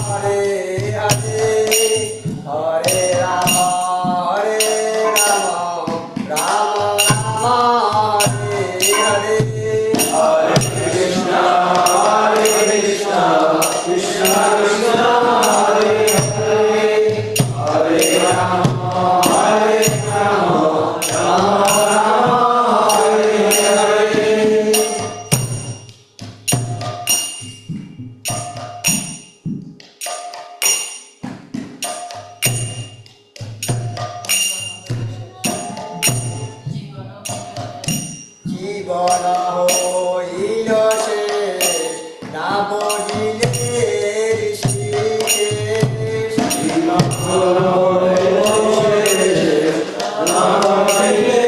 Hare Hare Hare Rama Rama Rama Hare Hare
Hare Krishna, Krishna Krishna, Hare Hare, Hare Rama, Rama Rama, Hare Hare.
জীবন হইল শেষ না বুঝিলে ঋষিকেশ জীবন হইল শেষ না বুঝিলে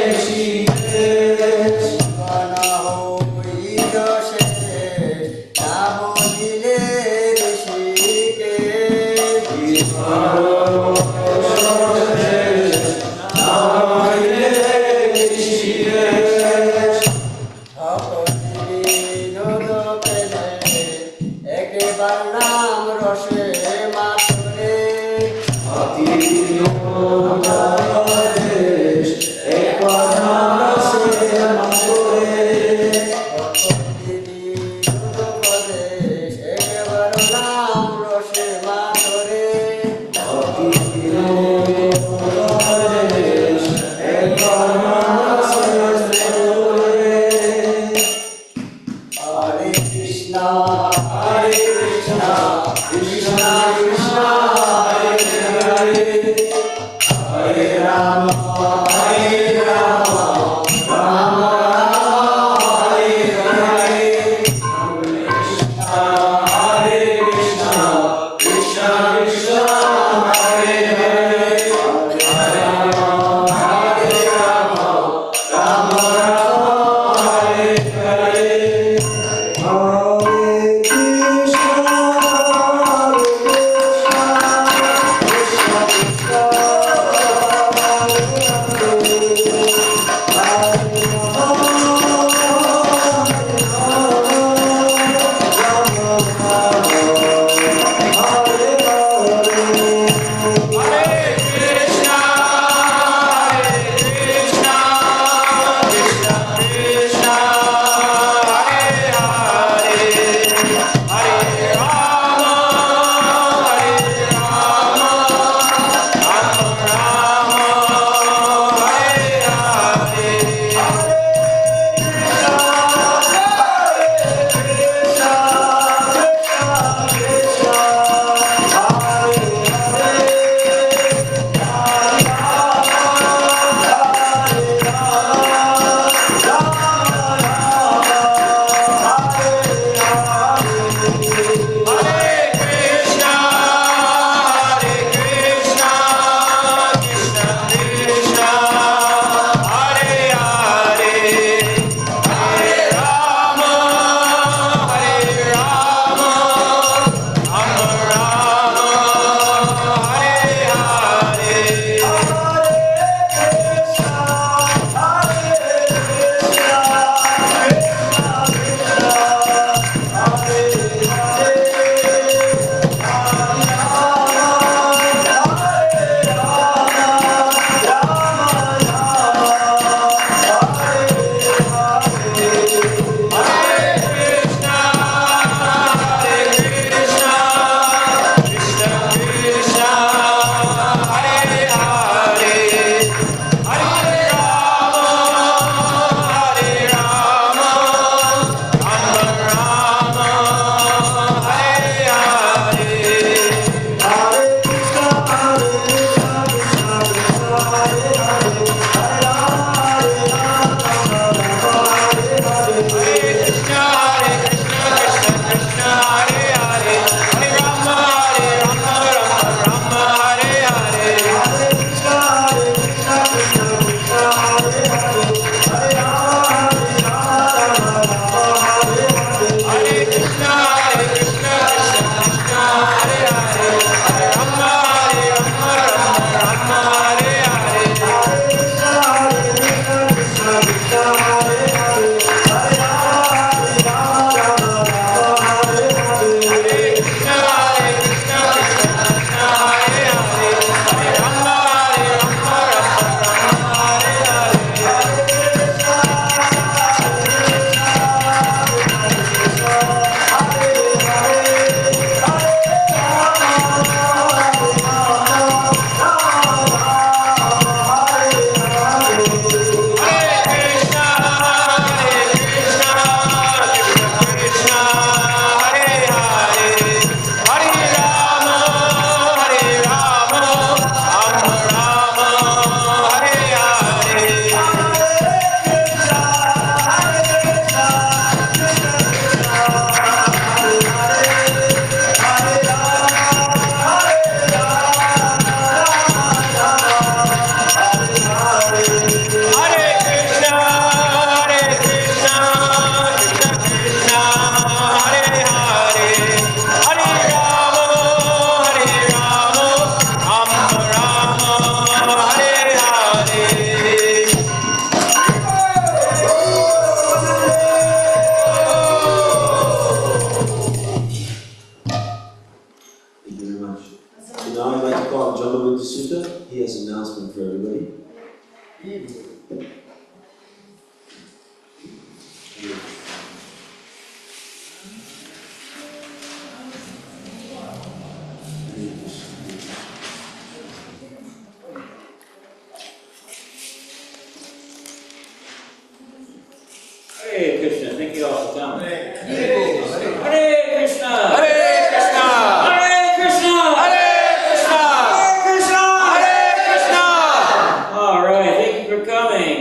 ঋষিকেশ একেবার নাম রসে মাতরে একেবার নাম রসে মাতরে Hare Krishna, Krishna Krishna, Hare Hare, Hare Rama, Rama Rama, Hare Hare. Hare Krishna, Krishna Krishna, Hare Hare, Hare Rama, Rama Rama, Hare Hare. Hare
Bhagavad Sutta, he has an announcement for everybody.
Hare Krishna, thank you all for coming.
Hare
Hare Krishna! Hare Krishna!
Hare Krishna!
Hare Krishna! Hare Krishna! All right, thank you for coming.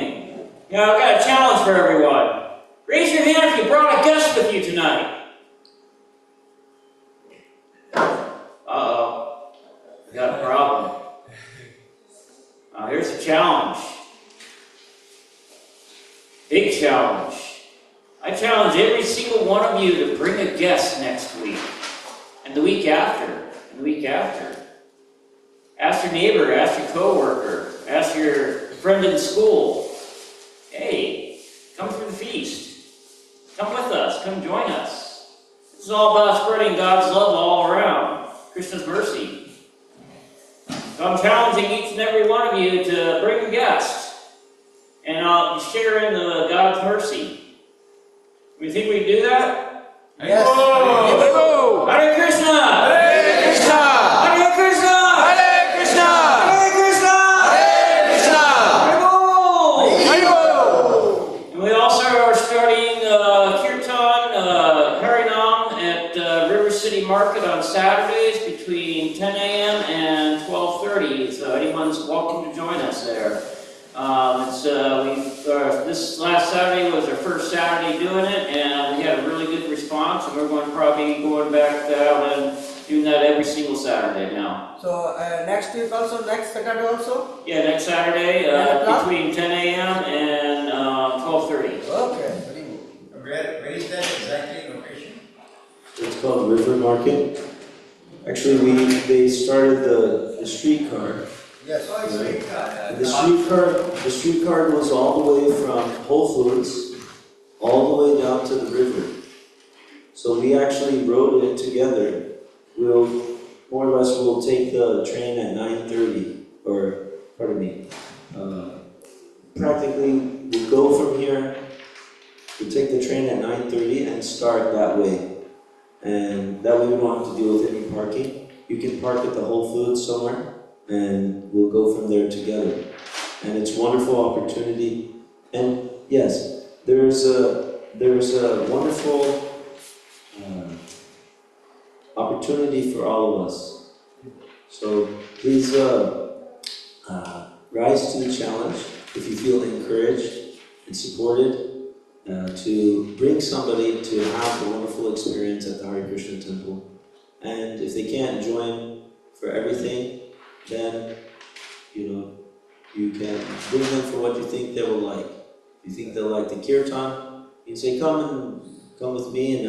Now I've got a challenge for everyone. Raise your hand if you brought a guest with you tonight. Uh-oh, we got a problem. Here's a challenge. Big challenge. I challenge every single one of you to bring a guest next week, and the week after, and the week after. Ask your neighbor, ask your coworker, ask your friend in school. Hey, come for the feast. Come with us, come join us. This is all about spreading God's love all around, Krishna's mercy. So I'm challenging each and every one of you to bring a guest and share in the God's mercy. You think we can do that?
Yes.
Whoa! Hare Krishna!
Hare Krishna!
Hare Krishna!
Hare Krishna!
Hare Krishna!
Hare Krishna!
Hare And we also are starting Kirtan, Harinam at River City Market on Saturdays between 10 a.m. and 12:30. So anyone's welcome to join us there. This last Saturday was our first Saturday doing it, and we had a really good response, and we're going to probably be going back out and doing that every single Saturday now.
So next week also, next Saturday also?
Yeah, next Saturday
10 o'clock?
between 10 a.m. and 12:30.
Okay, very good.
Where is that exactly location?
It's called River Market. Actually, they started the streetcar.
Yes. Oh, it's
Right.
big.
The streetcar was all the way from Whole Foods all the way down to the river. So we actually rode it together. We'll more or less we'll take the train at 9:30, or pardon me. Practically, we'll go from here. We'll take the train at 9:30 and start that way, and that way we don't have to deal with any parking. You can park at the Whole Foods somewhere, and we'll go from there together. And it's a wonderful opportunity. And yes, there's a wonderful opportunity for all of us. So please rise to the challenge if you feel encouraged and supported to bring somebody to have a wonderful experience at the Hare Krishna temple. And if they can't join for everything, then you can bring them for what you think they will like. If you think they'll like the kirtan, you can say, come with me, and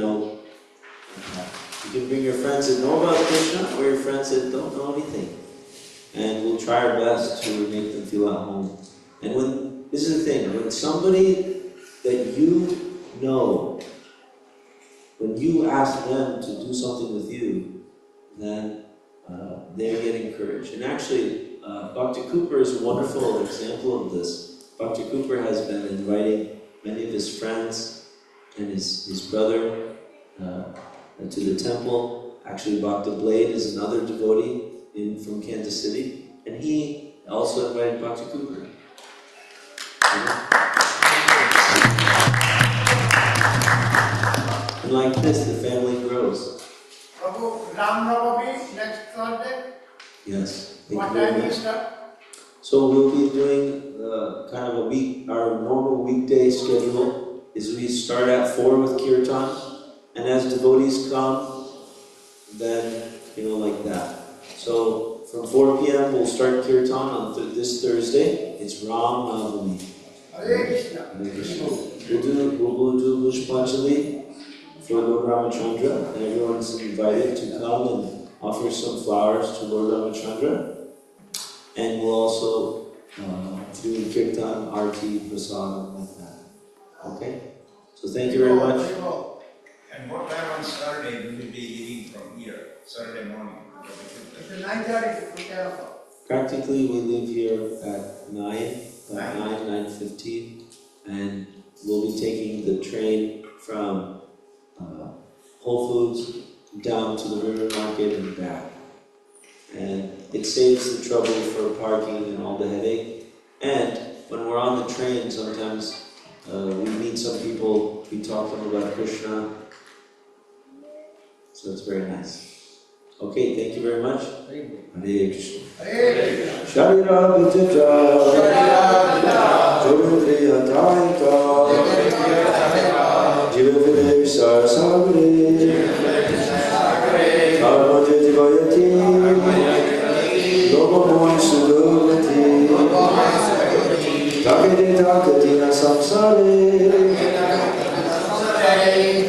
you can bring your friends that know about Krishna or your friends that don't know anything. And we'll try our best to make them feel at home. And this is the thing, when somebody that you know, when you ask them to do something with you, then they get encouraged. And actually, Dr. Cooper is a wonderful example of this. Dr. Cooper has been inviting many of his friends and his brother to the temple. Actually, Dr. Blade is another devotee from Kansas City, and he also invited Dr. Cooper. And like this, the family grows.
Prabhu, Ram Navami next Thursday?
Yes. Thank
What
you very
time
much.
is start?
So we'll be doing kind of a week, our normal weekday schedule is we start at 4 with Kirtan, and as devotees come, then, like that. So from 4 p.m. we'll start Kirtan on this Thursday. It's Ram Navami.
Hare Krishna.
Hare Krishna. We'll do Pushpanjali for Lord Ramachandra, and everyone's invited to come and offer some flowers to Lord Ramachandra. And we'll also do Kirtan, Arti, Prasad, like that. Okay? So thank you very much.
And what time on Saturday will you be leaving from here? Saturday morning?
It's 9:30 to 10 o'clock.
Practically, we leave here at 9, about 9:15, and we'll be taking the train from Whole Foods down to the River Market and back. And it saves the trouble for parking and all the headache. And when we're on the train, sometimes we meet some people, we talk to them about Krishna. So it's very nice. Okay, thank you very much. Hare Krishna. Sharira Vijaya Jogavriya Taika Jivavidev Sarasagre Karma Jajivayati Lomamoy Sudhavati Takede Takatina Samsare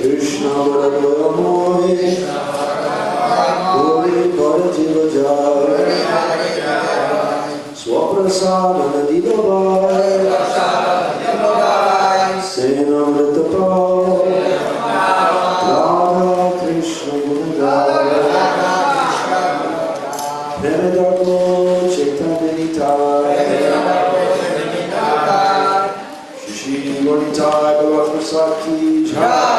Krishna Varamoy Gori Bharajiva Swaprasana Didavai Sena Mritapal Radha Krishna Gunadai Nemedarmo Chaitanya Nitai Shishi Gonitai Bhagavad Prasad Ki Jai.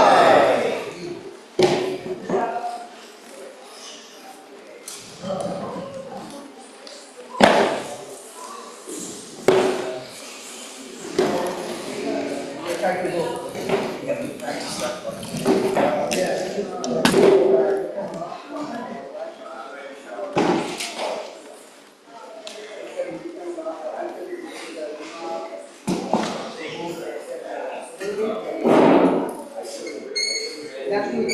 Next week.